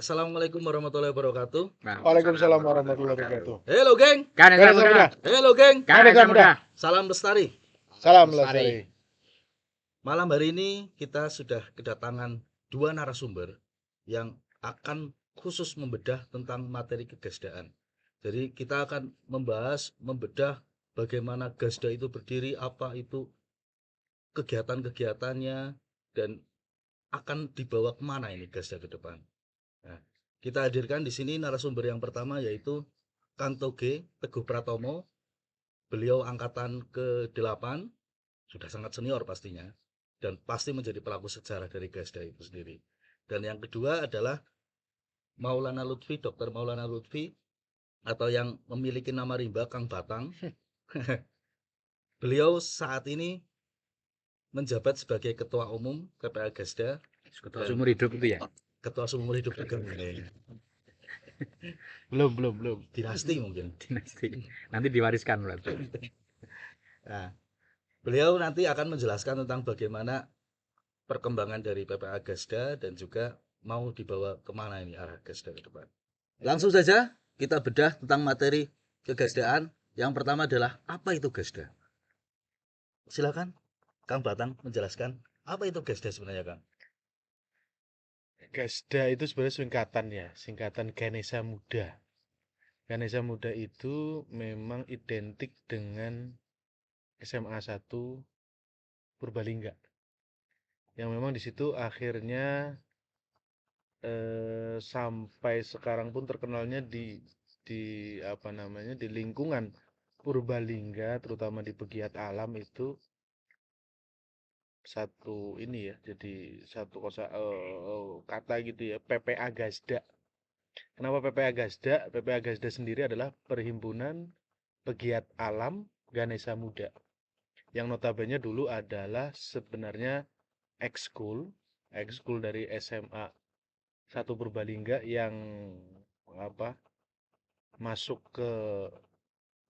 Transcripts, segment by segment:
Assalamualaikum warahmatullahi wabarakatuh. Waalaikumsalam warahmatullahi wabarakatuh. Halo geng. Kanesa muda. Halo geng. Kanesa muda. Salam lestari. Salam lestari. Malam hari ini kita sudah kedatangan dua narasumber yang akan khusus membedah tentang materi kegasdaan. Jadi kita akan membedah bagaimana Gasda itu berdiri, apa itu kegiatan-kegiatannya, dan akan dibawa kemana ini Gasda ke depan. Nah, kita hadirkan di sini narasumber yang pertama yaitu Kang Toge Teguh Pratomo. Beliau angkatan ke-8, sudah sangat senior pastinya, dan pasti menjadi pelaku sejarah dari Gasda itu sendiri. Dan yang kedua adalah Maulana Lutfi, Dr. Maulana Lutfi, atau yang memiliki nama rimba Kang Batang. Beliau saat ini menjabat sebagai Ketua Umum PPA Gasda. Ketua seumur hidup itu ya? Ketua seumur hidup juga. Belum. Dinasti mungkin. Dinasti. Nanti diwariskan berarti. Nah, beliau nanti akan menjelaskan tentang bagaimana perkembangan dari PPA Gasda dan juga mau dibawa kemana ini arah Gasda ke depan. Langsung saja kita bedah tentang materi kegasdaan. Yang pertama adalah apa itu Gasda. Silakan Kang Batang menjelaskan apa itu Gasda sebenarnya, Kang. Gasda itu sebenarnya singkatan Ganesha Muda. Ganesha Muda itu memang identik dengan SMA 1 Purbalingga. Yang memang di situ akhirnya sampai sekarang pun terkenalnya di lingkungan Purbalingga, terutama di pegiat alam itu satu ini ya, jadi satu kata gitu ya, PPA Gasda. Kenapa PPA Gasda? PPA Gasda sendiri adalah Perhimpunan Pegiat Alam Ganesha Muda, yang notabene dulu adalah sebenarnya ekskul dari SMA 1 Purbalingga yang masuk ke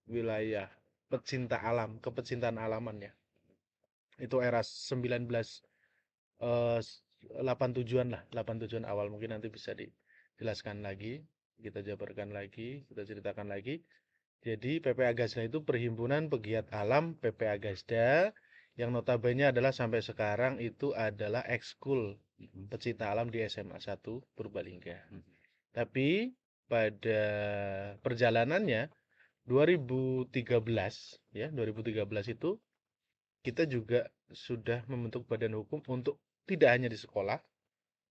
wilayah kepecintaan alaman ya. Itu era 1987-an lah, 87-an awal, mungkin nanti bisa dijelaskan lagi, kita jabarkan lagi, kita ceritakan lagi. Jadi PPA Gasda itu Perhimpunan Pegiat Alam PPA Gasda, yang notabene adalah sampai sekarang itu adalah ekskul pecinta alam di SMA 1 Purbalingga. Tapi pada perjalanannya 2013 itu kita juga sudah membentuk badan hukum untuk tidak hanya di sekolah,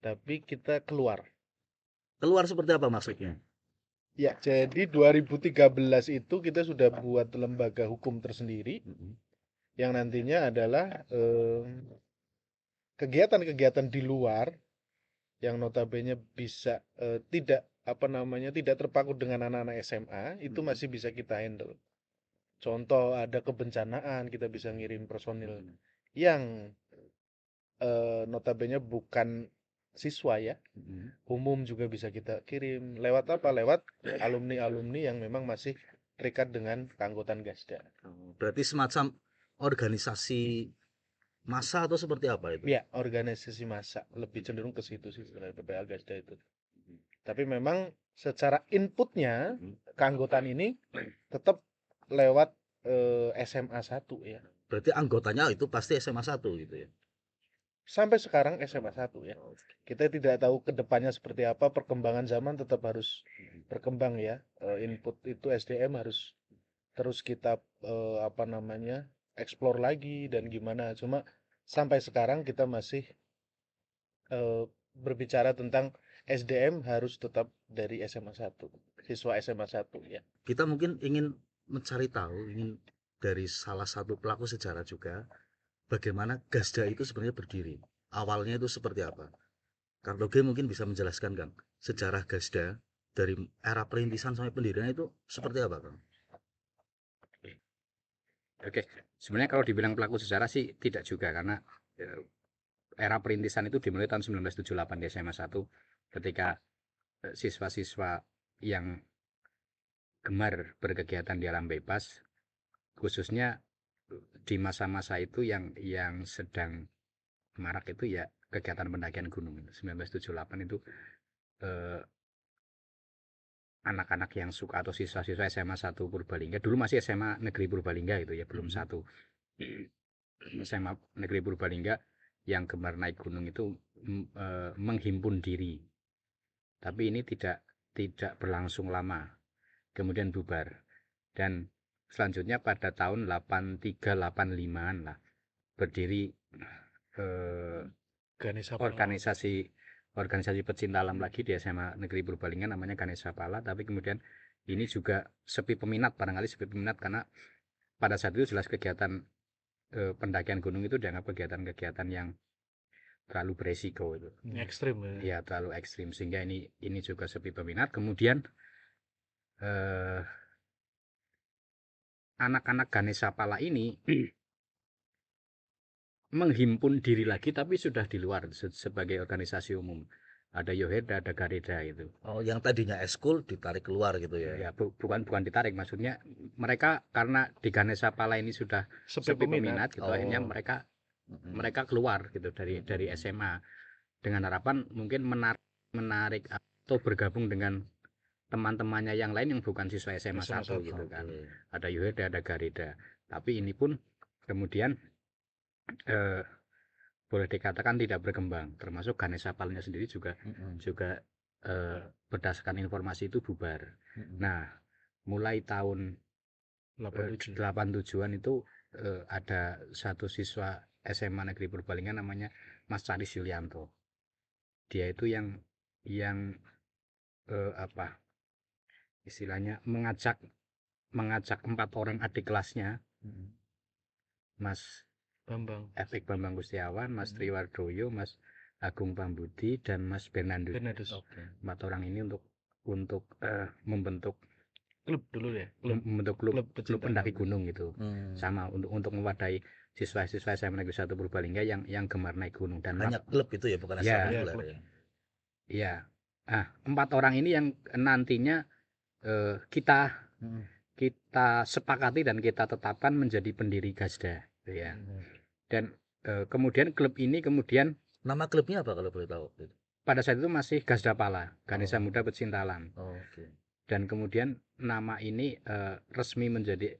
tapi kita keluar. Keluar seperti apa maksudnya? Ya, jadi 2013 itu kita sudah buat lembaga hukum tersendiri yang nantinya adalah kegiatan-kegiatan di luar yang notabene bisa tidak terpaku dengan anak-anak SMA, itu masih bisa kita handle. Contoh, ada kebencanaan, kita bisa ngirim personil yang notabene bukan siswa ya, umum juga bisa kita kirim. Lewat apa? Lewat alumni-alumni yang memang masih terikat dengan keanggotaan Gasda. Berarti semacam organisasi massa atau seperti apa itu? Ya, organisasi massa, lebih cenderung ke situ sih sebenarnya PPA Gasda itu. Tapi memang secara inputnya keanggotaan ini tetap lewat SMA 1 ya. Berarti anggotanya itu pasti SMA 1 gitu ya. Sampai sekarang SMA 1 ya. Kita tidak tahu ke depannya seperti apa, perkembangan zaman tetap harus berkembang ya. Input itu SDM harus terus kita explore lagi dan gimana. Cuma sampai sekarang kita masih berbicara tentang SDM harus tetap dari SMA 1, siswa SMA 1 ya. Kita mungkin ingin mencari tahu, ingin dari salah satu pelaku sejarah juga, bagaimana Gasda itu sebenarnya berdiri. Awalnya itu seperti apa? Kang Toge mungkin bisa menjelaskan, Kang, sejarah Gasda dari era perintisan sampai pendirian itu seperti apa, Kang? Oke, sebenarnya kalau dibilang pelaku sejarah sih tidak juga, karena era perintisan itu dimulai tahun 1978 di SMA 1 ketika siswa-siswa yang gemar berkegiatan di alam bebas, khususnya di masa-masa itu yang sedang marak itu ya kegiatan pendakian gunung. 1978 itu eh, anak-anak yang suka atau siswa-siswa SMA 1 Purbalingga, dulu masih SMA Negeri Purbalingga itu ya, belum satu. SMA Negeri Purbalingga yang gemar naik gunung itu menghimpun diri. Tapi ini tidak berlangsung lama. Kemudian bubar. Dan selanjutnya pada tahun 83-85an lah berdiri Ganesha Pala. organisasi pecinta alam lagi di SMA Negeri Purbalingga, namanya Ganesha Pala. Tapi kemudian ini juga sepi peminat, barangkali sepi peminat karena pada saat itu jelas kegiatan pendakian gunung itu dianggap kegiatan-kegiatan yang terlalu beresiko itu. Ekstrim ya. Ya, terlalu ekstrim, sehingga ini juga sepi peminat. Kemudian anak-anak Ganesha Pala ini menghimpun diri lagi, tapi sudah di luar sebagai organisasi umum. Ada Yoheda, ada Gareda itu. Oh, yang tadinya eskul ditarik keluar gitu ya. Ya, bukan ditarik, maksudnya mereka karena di Ganesha Pala ini sudah sepi peminat gitu, akhirnya mereka keluar gitu dari SMA dengan harapan mungkin menarik atau bergabung dengan teman-temannya yang lain yang bukan siswa SMA 1 gitu kan. Ada Yoheda, ada Gareda. Tapi ini pun kemudian boleh dikatakan tidak berkembang, termasuk Ganesha Palanya sendiri juga berdasarkan informasi itu bubar. Nah, mulai tahun 87-an itu ada satu siswa SMA Negeri Purbalingga namanya Mas Charis Yulianto. Dia itu yang istilahnya mengajak 4 orang adik kelasnya, Mas Efik Bambang Gustiawan, Mas Triwardoyo, Mas Agung Pambudi, dan Mas Bernardus. 4 orang ini untuk membentuk klub dulu ya, membentuk klub pendaki gunung gitu. Sama untuk mewadahi siswa-siswa SMA Negeri 1 Purbalingga yang gemar naik gunung. Dan hanya klub itu ya, bukan ekstrakurikuler ya. Iya. 4 orang ini yang nantinya kita sepakati dan kita tetapkan menjadi pendiri Gasda gitu ya. Dan kemudian klub ini nama klubnya apa kalau boleh tahu? Pada saat itu masih Gasda Pala, Ganesha Muda Pecinta Alam. Dan kemudian nama ini resmi menjadi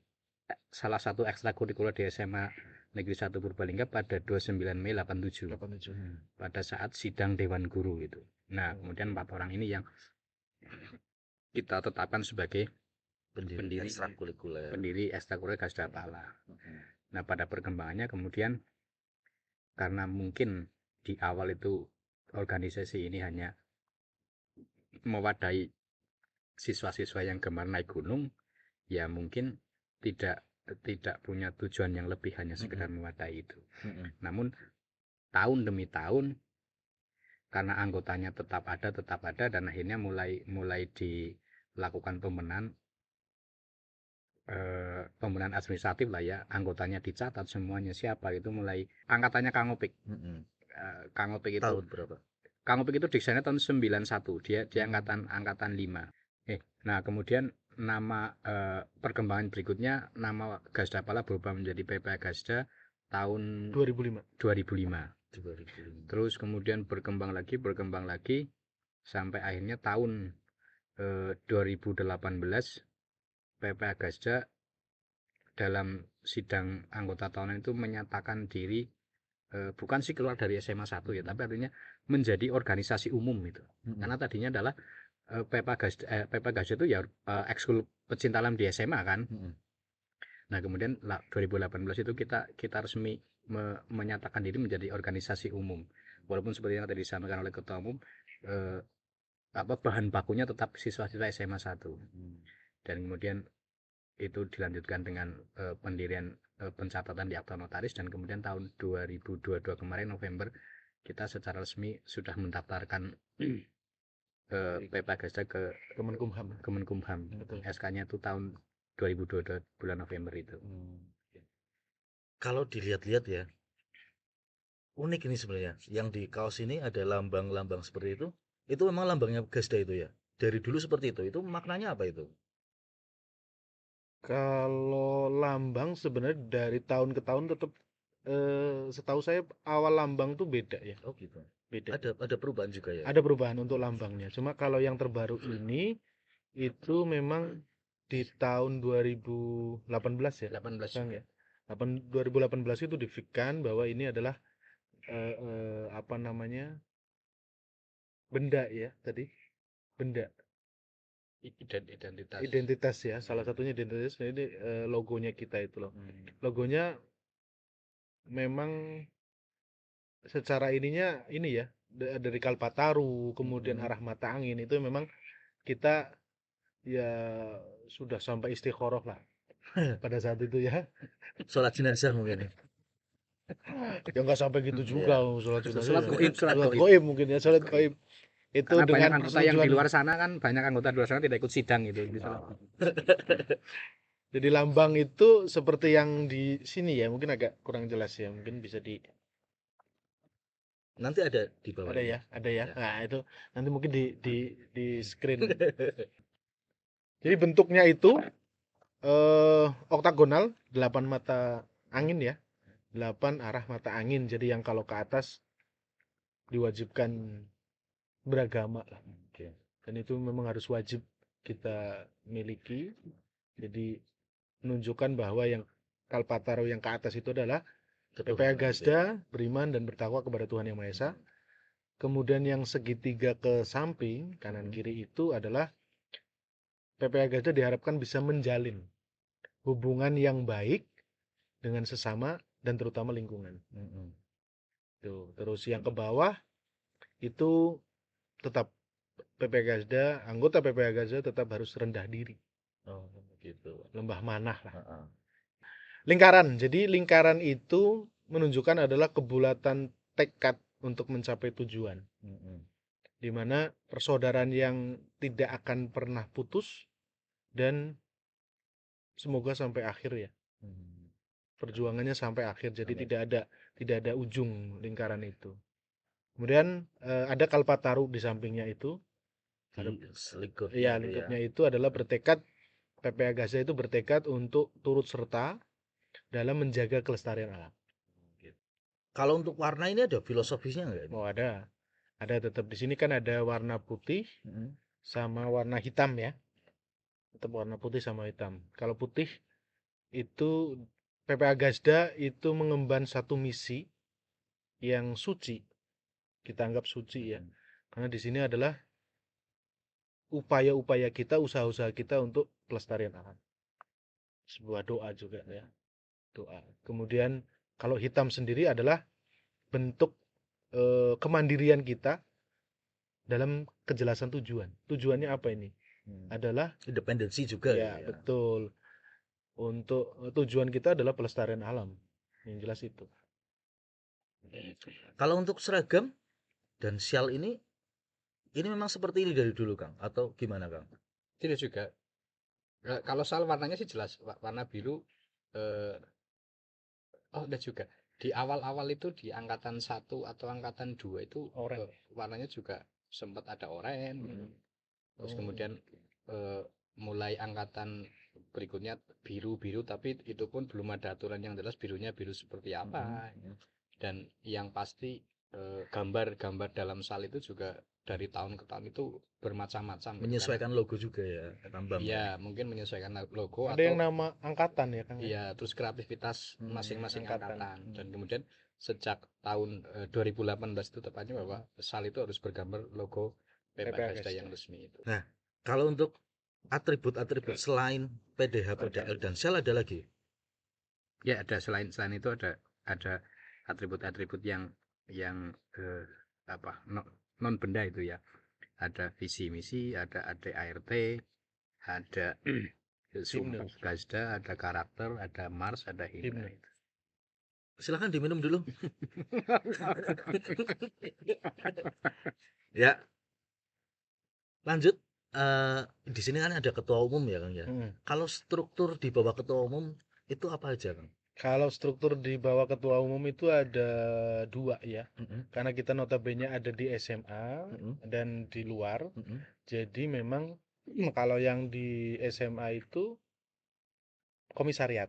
salah satu ekstrakurikuler di SMA Negeri 1 Purbalingga pada 29 Mei 87. Pada saat sidang Dewan Guru itu. Nah, kemudian 4 orang ini yang kita tetapkan sebagai pendiri ekstrakurikuler Gasda Pala. Nah, pada perkembangannya kemudian karena mungkin di awal itu organisasi ini hanya mewadahi siswa-siswa yang gemar naik gunung, ya mungkin tidak punya tujuan yang lebih, hanya sekedar mewadahi itu. Namun tahun demi tahun karena anggotanya tetap ada dan akhirnya mulai dilakukan pembenahan administratif lah ya, anggotanya dicatat semuanya siapa, itu mulai angkatannya Kang Opik. Kang Opik itu tahun berapa? Kang Opik itu desainnya tahun 91, dia angkatan 5. Nah, kemudian nama perkembangan berikutnya, nama Gasda Pala berubah menjadi PPA Gasda tahun 2005. Terus kemudian berkembang lagi sampai akhirnya tahun 2018 PPA Gasda dalam sidang anggota tahunan itu menyatakan diri bukan sih keluar dari SMA 1 ya, tapi artinya menjadi organisasi umum itu. Karena tadinya adalah PPA Gasda itu ya ekskul pecinta alam di SMA kan. Nah, kemudian 2018 itu kita resmi menyatakan diri menjadi organisasi umum. Walaupun seperti yang tadi disampaikan oleh Ketua Umum, bahan bakunya tetap siswa-siswa SMA 1. Dan kemudian itu dilanjutkan dengan pendirian pencatatan di akta notaris, dan kemudian tahun 2022 kemarin November kita secara resmi sudah mendaftarkan PPA Gasda ke Kemenkumham. SK-nya itu tahun 2022 bulan November itu. Kalau dilihat-lihat ya, unik ini sebenarnya. Yang di kaos ini ada lambang-lambang seperti itu. Itu memang lambangnya Gasda itu ya. Dari dulu seperti itu. Itu maknanya apa itu? Kalau lambang sebenarnya dari tahun ke tahun tetap setahu saya awal lambang tuh beda ya, Oh gitu. beda. Ada perubahan juga ya. Ada perubahan untuk lambangnya. Cuma kalau yang terbaru ini itu memang di tahun 2018 ya, 18 Kang juga. ya. 2018 itu difikirkan bahwa ini adalah apa namanya, benda ya tadi, benda Identitas. identitas ya, salah satunya identitas. Ini logonya kita itu loh. Hmm. Logonya memang secara ininya ini ya, dari Kalpataru kemudian Mhm. arah mata angin itu memang kita ya sudah sampai istikharah lah pada saat itu ya. Sholat jenazah mungkin. Ya nggak sampai gitu juga, Iya. sholat jenazah Sholat ya. goib, sholat Sholat goib. goib mungkin ya, sholat Goib. goib itu Karena banyak dengan anggota yang di persetujuan. luar sana kan, banyak anggota di luar sana tidak ikut sidang gitu. Oh. Jadi lambang itu seperti yang di sini ya, mungkin agak kurang jelas ya, mungkin bisa Nanti ada di ada bawahnya. ya, ada ya. Ya. Nah, itu nanti mungkin di screen. Jadi bentuknya itu oktagonal, 8 mata angin ya. 8 arah mata angin. Jadi yang kalau ke atas diwajibkan beragama lah. Oke. Dan itu memang harus wajib kita miliki. Jadi menunjukkan bahwa yang Kalpataru yang ke atas itu adalah PPA Ketuhanan gitu ya. Gazda, beriman dan bertakwa kepada Tuhan Yang Maha Esa. Kemudian yang segitiga ke samping, kanan kiri itu adalah PPA Gazda diharapkan bisa menjalin hubungan yang baik dengan sesama dan terutama lingkungan. Mhm. Tuh. Terus yang ke bawah itu tetap PPA Gazda, anggota PPA Gazda tetap harus rendah diri, Oh gitu. lembah manah lah. Heeh. Lingkaran. Jadi lingkaran itu menunjukkan adalah kebulatan tekad untuk mencapai tujuan. Mhm. Di mana persaudaraan yang tidak akan pernah putus dan semoga sampai akhir ya. Mhm. Perjuangannya sampai akhir. Jadi Amin. tidak ada ujung lingkaran itu. Kemudian ada Kalpataru di sampingnya itu. Ada, Di selingkuhnya ya, itu ya. lingkupnya itu adalah bertekad, PPA Gazda itu bertekad untuk turut serta dalam menjaga kelestarian alam. Gitu. Kalau untuk warna ini ada filosofisnya nggak ini? Oh, ada tetap di sini kan ada warna putih Mhm. sama warna hitam ya. Tetap warna putih sama hitam. Kalau putih itu PPA Gazda itu mengemban satu misi yang suci. Kita anggap suci ya. Mhm. Karena di sini adalah upaya-upaya kita, usaha-usaha kita untuk pelestarian alam. Sebuah doa juga ya. Doa. Kemudian kalau hitam sendiri adalah bentuk kemandirian kita dalam kejelasan tujuan. Tujuannya apa ini? Adalah Independensi juga ya gitu ya. betul. Untuk tujuan kita adalah pelestarian alam. Yang jelas itu. Kalau untuk seragam dan sial ini memang seperti ini dari dulu Kang atau gimana Kang? Tidak juga. Kalau soal warnanya sih jelas, warna biru. Oh, enggak juga. Di awal-awal itu di angkatan 1 atau angkatan 2 itu Oranye. warnanya juga sempat ada oranye. Terus Oh. kemudian mulai angkatan berikutnya biru-biru, tapi itu pun belum ada aturan yang jelas birunya biru seperti apa. Dan yang pasti gambar-gambar dalam sal itu juga dari tahun ke tahun itu bermacam-macam gitu. Menyesuaikan logo juga ya, tambang. Iya, mungkin menyesuaikan logo Ada atau yang nama angkatan ya Kang? iya, terus kreativitas masing-masing angkatan. angkatan. Dan kemudian sejak tahun 2018 itu tepatnya bahwa sal itu harus bergambar logo PPA PPA Gazda Gazda. yang resmi itu. Nah, kalau untuk atribut-atribut selain PDH, PDL dan sel ada lagi? Ya, ada selain itu ada atribut-atribut yang apa non benda itu ya. Ada visi misi, ada ADART, ada Sumpah Gazda, ada karakter, ada Mars, ada himne. Silakan diminum dulu. Ya. Lanjut. Di sini kan ada ketua umum ya Kang ya. Kalau struktur di bawah ketua umum itu apa aja Kang? Kalau struktur di bawah ketua umum itu ada 2 ya. Karena kita notabene ada di SMA dan di luar. Jadi memang kalau yang di SMA itu komisariat.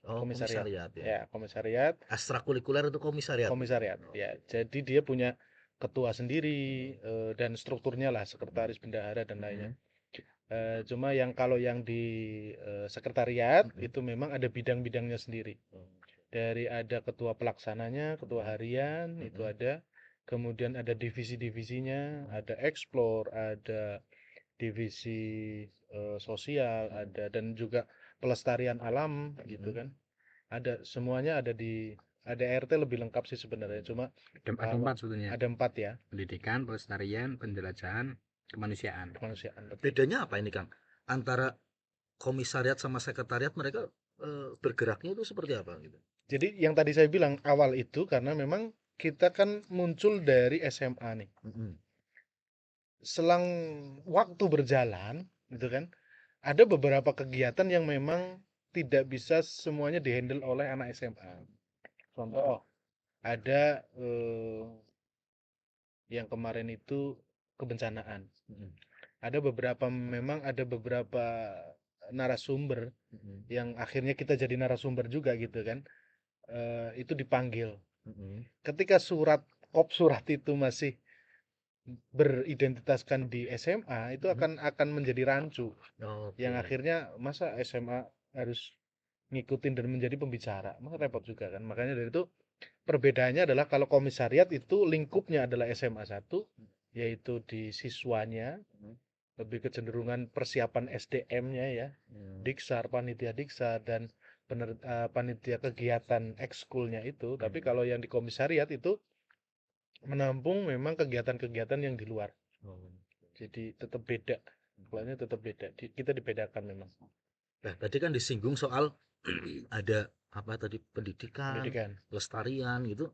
Oh, komisariat. komisariat ya. Ya, komisariat, Ekstrakurikuler itu komisariat. komisariat. Ya, jadi dia punya ketua sendiri dan strukturnya lah sekretaris bendahara dan lainnya. Cuma kalau yang di sekretariat itu memang ada bidang-bidangnya sendiri. Dari ada ketua pelaksananya, ketua harian itu ada, kemudian ada divisi-divisinya, ada explore, ada divisi sosial, ada, dan juga pelestarian alam gitu kan. Ada semuanya, ada RT lebih lengkap sih sebenarnya, cuma Ada 4 sebetulnya. ada 4 ya, Pendidikan, pelestarian, penjelajahan, kemanusiaan. kemanusiaan. Bedanya apa ini, Kang? Antara komisariat sama sekretariat, mereka bergeraknya itu seperti apa gitu? Jadi yang tadi saya bilang awal itu karena memang kita kan muncul dari SMA nih. Selang waktu berjalan gitu kan, ada beberapa kegiatan yang memang tidak bisa semuanya dihandle oleh anak SMA. Contoh, ada yang kemarin itu kebencanaan. Memang ada beberapa narasumber yang akhirnya kita jadi narasumber juga gitu kan. Itu dipanggil. Ketika surat itu masih beridentitaskan di SMA, itu akan menjadi rancu. Yang akhirnya masa SMA harus ngikutin dan menjadi pembicara, masa repot juga kan. Makanya dari itu perbedaannya adalah kalau komisariat itu lingkupnya adalah SMA 1, yaitu di siswanya, lebih kecenderungan persiapan SDM-nya ya, Diksar, panitia Diksar, dan panitia kegiatan ekskulnya itu. Tapi kalau yang di komisariat itu menampung memang kegiatan-kegiatan yang di luar. Jadi tetap beda, kelasnya tetap beda. Kita dibedakan memang. Nah, tadi kan disinggung soal ada apa tadi, pendidikan, Pendidikan. pelestarian gitu.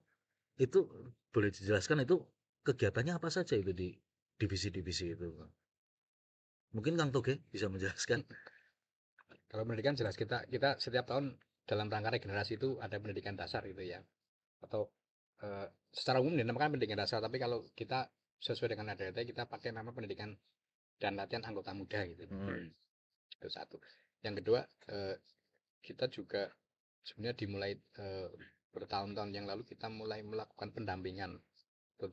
Itu boleh dijelaskan itu kegiatannya apa saja itu di divisi-divisi itu? Mungkin Kang Toge bisa menjelaskan. Kalau pendidikan jelas kita setiap tahun dalam rangka regenerasi itu ada pendidikan dasar gitu ya. Atau secara umum dinamakan pendidikan dasar, tapi kalau kita sesuai dengan ADRT kita pakai nama pendidikan dan latihan anggota muda gitu. Itu satu. Yang kedua, kita juga sebenarnya dimulai bertahun-tahun yang lalu kita mulai melakukan pendampingan,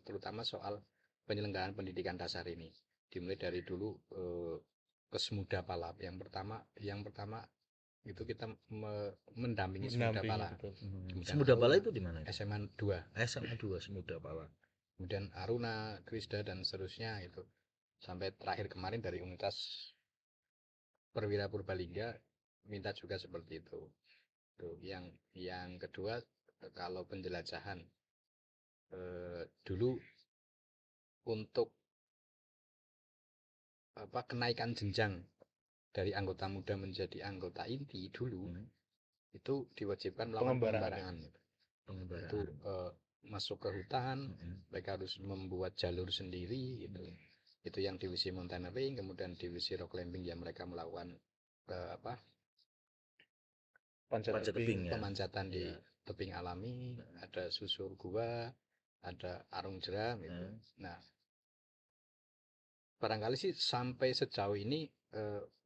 terutama soal penyelenggaraan pendidikan dasar ini. Dimulai dari dulu Kesmuda Pala. Yang pertama itu kita mendampingi Semuda Pala. Semuda Pala itu di mana? SMA 2. SMA 2 Semuda Pala. Kemudian Aruna, Krisda, dan seterusnya itu. Sampai terakhir kemarin dari Unitas Perwira Purbalingga minta juga seperti itu. Tuh, yang kedua, kalau penjelajahan dulu untuk kenaikan jenjang dari anggota muda menjadi anggota inti dulu itu diwajibkan melakukan pengembaraan. Itu masuk ke hutan, mereka harus membuat jalur sendiri gitu. Itu yang divisi mountaineering. Kemudian divisi rock climbing yang mereka melakukan Panjat tebing ya. Pemanjatan di tebing alami, ada susur gua, ada arung jeram gitu. Nah, barangkali sih sampai sejauh ini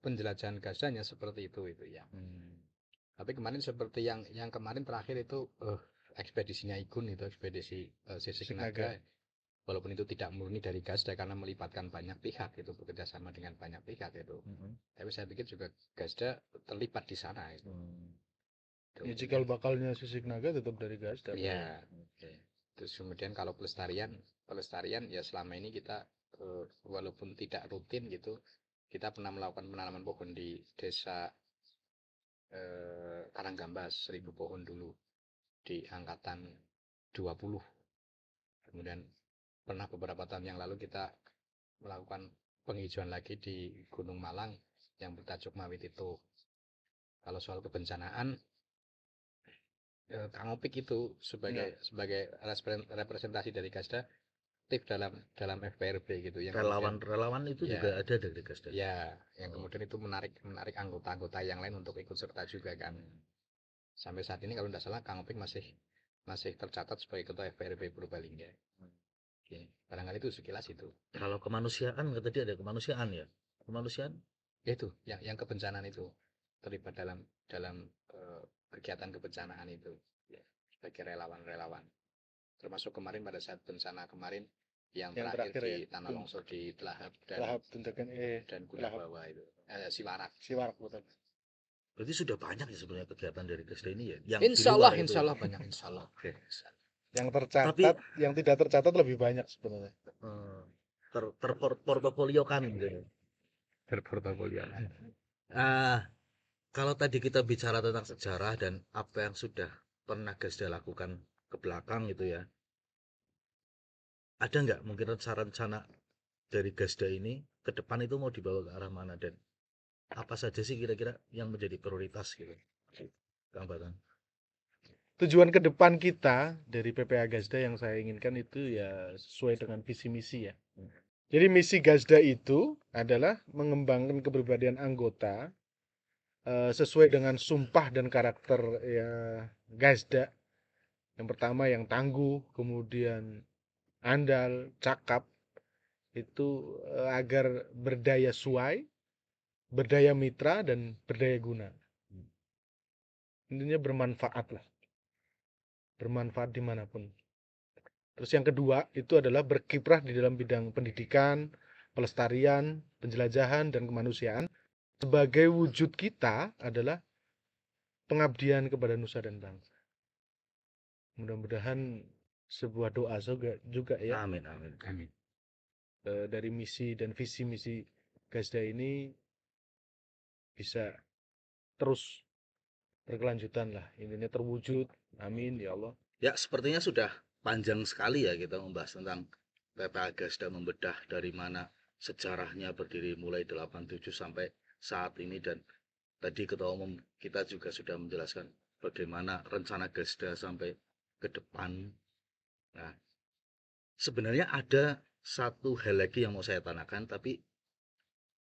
penjelajahan gasanya seperti itu ya. Tapi kemarin seperti yang kemarin terakhir itu ekspedisinya Igun itu, ekspedisi Sisik Naga. Walaupun itu tidak murni dari Gasda karena melibatkan banyak pihak, itu bekerja sama dengan banyak pihak itu. Tapi saya pikir juga Gasda terlibat di sana itu. Ya, cikal bakalnya Sisik Naga tetap dari Gasda. Iya. Terus kemudian kalau pelestarian ya selama ini kita walaupun tidak rutin gitu, kita pernah melakukan penanaman pohon di desa Karanggambas, 1000 pohon dulu di angkatan 20. Kemudian pernah beberapa tahun yang lalu kita melakukan penghijauan lagi di Gunung Malang yang bertajuk Mawit itu. Kalau soal kebencanaan, Kang Opik itu sebagai representasi dari Gasda aktif dalam FPRB gitu, yang relawan itu juga ada dari Gasda. Ya, yang kemudian itu menarik anggota-anggota yang lain untuk ikut serta juga kan. Sampai saat ini kalau tidak salah Kang Opik masih tercatat sebagai ketua FPRB Purbalingga. Barangkali itu sekilas itu. Kalau kemanusiaan, tadi ada kemanusiaan ya. Kemanusiaan itu yang kebencanaan itu terlibat dalam kegiatan kebencanaan itu ya, sebagai relawan-relawan. Termasuk kemarin pada saat bencana kemarin yang terakhir terakhir di ya, tanah longsor di Telahap Lahap Tuntakan dan Guna Lahap Bawah itu Siwarak. Siwarak betul. Berarti sudah banyak ya sebenarnya kegiatan dari Gasda ini ya, yang di Insya luar Allah, itu insya ya? Allah banyak, insya Allah. Oke. Yang tercatat, Tapi yang tidak tercatat lebih banyak sebenarnya. terportofolio kan gitu ya. Berportofolio. Kalau tadi kita bicara tentang sejarah dan apa yang sudah pernah Gasda lakukan ke belakang gitu ya, ada nggak mungkin rencana-rencana dari Gasda ini ke depan itu mau dibawa ke arah mana dan apa saja sih kira-kira yang menjadi prioritas gitu, Kang Batang? Tujuan ke depan kita dari PPA Gasda yang saya inginkan itu ya sesuai dengan visi misi ya. Jadi misi Gasda itu adalah mengembangkan kepribadian anggota sesuai dengan sumpah dan karakter ya Gasda. Yang pertama yang tangguh, kemudian andal, cakap, itu agar berdaya suai, berdaya mitra, dan berdaya guna. Intinya bermanfaat lah, bermanfaat dimanapun. Terus yang kedua itu adalah berkiprah di dalam bidang pendidikan, pelestarian, penjelajahan, dan kemanusiaan. Sebagai wujud kita adalah pengabdian kepada nusa dan bangsa. Mudah-mudahan sebuah doa juga ya Amin, amin. Amin. dari misi dan visi misi Gasda ini bisa terus berkelanjutan lah, intinya terwujud. Amin ya Allah. Ya, sepertinya sudah panjang sekali ya kita membahas tentang PPA Gasda, membedah dari mana sejarahnya berdiri mulai 87 sampai saat ini, dan tadi Ketua Umum kita juga sudah menjelaskan bagaimana rencana Gasda sampai ke depan. Nah, sebenarnya ada satu hal lagi yang mau saya tanyakan, tapi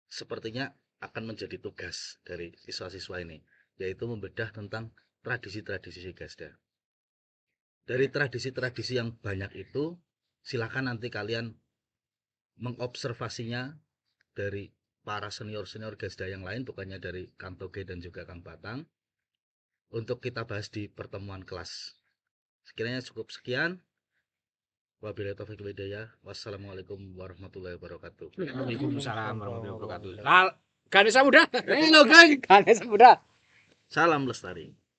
sepertinya akan menjadi tugas dari siswa-siswa ini, yaitu membedah tentang tradisi-tradisi Gasda. Dari tradisi-tradisi yang banyak itu, silakan nanti kalian mengobservasinya dari para senior-senior Gasda yang lain, bukannya dari Kang Toge dan juga Kang Batang, untuk kita bahas di pertemuan kelas. Sekiranya cukup sekian. Wabillahi taufiq wal hidayah. Wassalamualaikum warahmatullahi wabarakatuh. Waalaikumsalam warahmatullahi wabarakatuh. Ganesha Muda. Halo, Gang. Ganesha Muda. Salam lestari.